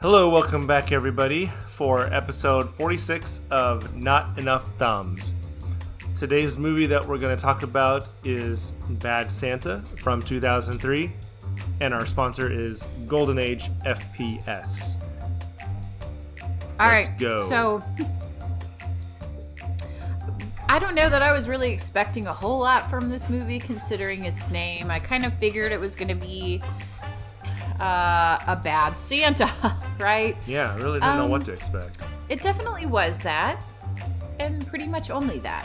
Hello, welcome back everybody for episode 46 of Not Enough Thumbs. Today's movie that we're going to talk about is Bad Santa from 2003, and our sponsor is Golden Age FPS. Let's go. So I don't know that I was really expecting a whole lot from this movie considering its name. I kind of figured it was going to be a bad Santa, right? Yeah, I really didn't know what to expect. It definitely was that, and pretty much only that.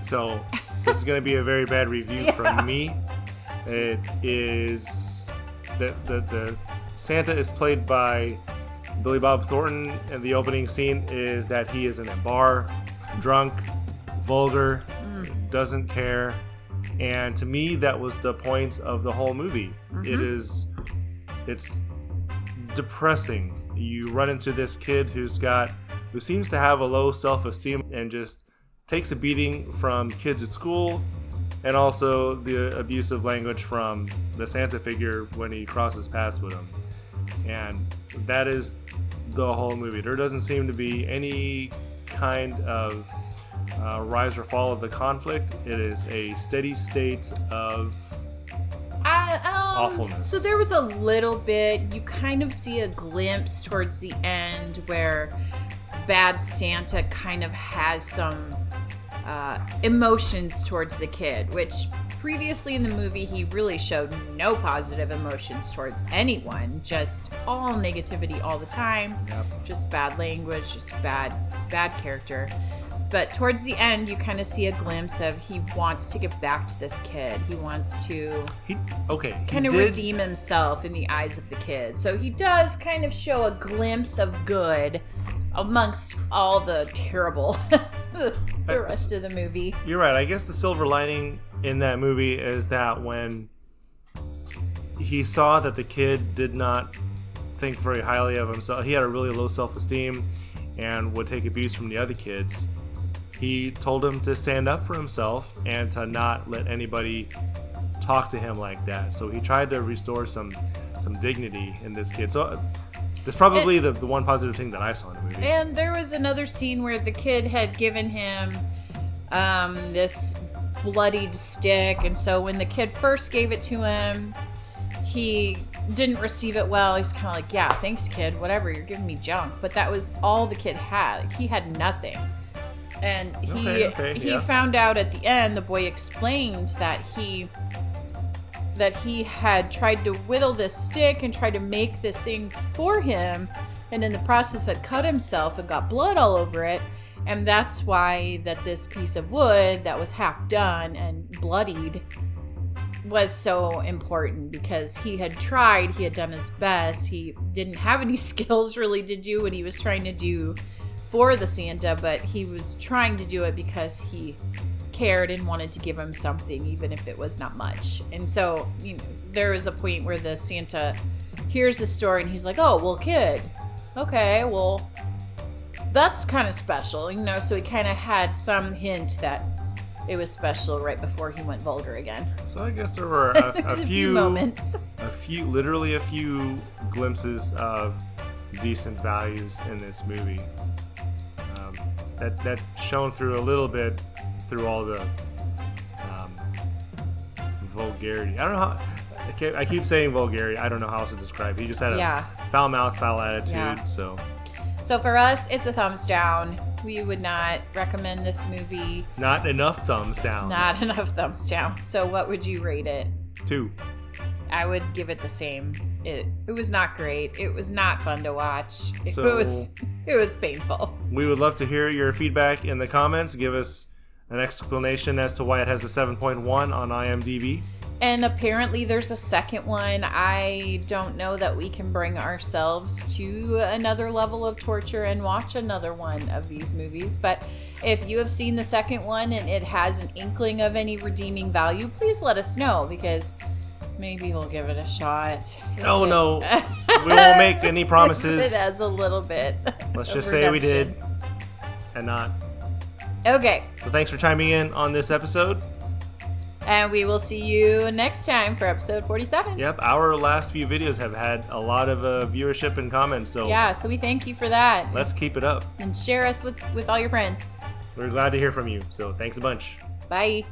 So, this is going to be a very bad review from me. It is... The Santa is played by Billy Bob Thornton, and the opening scene is that he is in a bar, drunk, vulgar, doesn't care, and to me, that was the point of the whole movie. It's depressing. You run into this kid who seems to have a low self-esteem and just takes a beating from kids at school, and also the abusive language from the Santa figure when he crosses paths with him. And that is the whole movie. There doesn't seem to be any kind of rise or fall of the conflict. It is a steady state of awfulness. So there was a little bit, you kind of see a glimpse towards the end where Bad Santa kind of has some emotions towards the kid, which previously in the movie he really showed no positive emotions towards anyone, just all negativity all the time. Yep. Just bad language, just bad character. But towards the end, you kind of see a glimpse of he wants to get back to this kid. He wants to kind of redeem himself in the eyes of the kid. So he does kind of show a glimpse of good amongst all the terrible the rest of the movie. You're right. I guess the silver lining in that movie is that when he saw that the kid did not think very highly of himself, he had a really low self-esteem and would take abuse from the other kids. He told him to stand up for himself and to not let anybody talk to him like that. So he tried to restore some dignity in this kid. So that's probably the one positive thing that I saw in the movie. And there was another scene where the kid had given him this bloodied stick. And so when the kid first gave it to him, he didn't receive it well. He's kind of like, yeah, thanks, kid. Whatever, you're giving me junk. But that was all the kid had. Like, he had nothing. And he found out at the end, the boy explained that he had tried to whittle this stick and tried to make this thing for him, and in the process had cut himself and got blood all over it. And that's why that this piece of wood that was half done and bloodied was so important, because he had done his best. He didn't have any skills really to do what he was trying to do for the Santa, but he was trying to do it because he cared and wanted to give him something, even if it was not much. And so, there was a point where the Santa hears the story and he's like, oh, well, kid, okay, well, that's kind of special, so he kind of had some hint that it was special right before he went vulgar again. So I guess there were a few moments. Literally a few glimpses of decent values in this movie. That shone through a little bit through all the vulgarity. I don't know how. I keep saying vulgarity. I don't know how else to describe. He just had a foul mouth, foul attitude. Yeah. So for us, it's a thumbs down. We would not recommend this movie. Not enough thumbs down. Not enough thumbs down. So what would you rate it? 2. I would give it the same. It was not great. It was not fun to watch. It was painful. We would love to hear your feedback in the comments. Give us an explanation as to why it has a 7.1 on IMDb. And apparently there's a second one. I don't know that we can bring ourselves to another level of torture and watch another one of these movies. But if you have seen the second one and it has an inkling of any redeeming value, please let us know, because maybe we'll give it a shot. No. We won't make any promises. It has a little bit. Let's just say we did and not. Okay. So thanks for chiming in on this episode. And we will see you next time for episode 47. Yep, our last few videos have had a lot of viewership and comments, so Yeah, so we thank you for that. let's keep it up. And share us with all your friends. We're glad to hear from you, so thanks a bunch. Bye.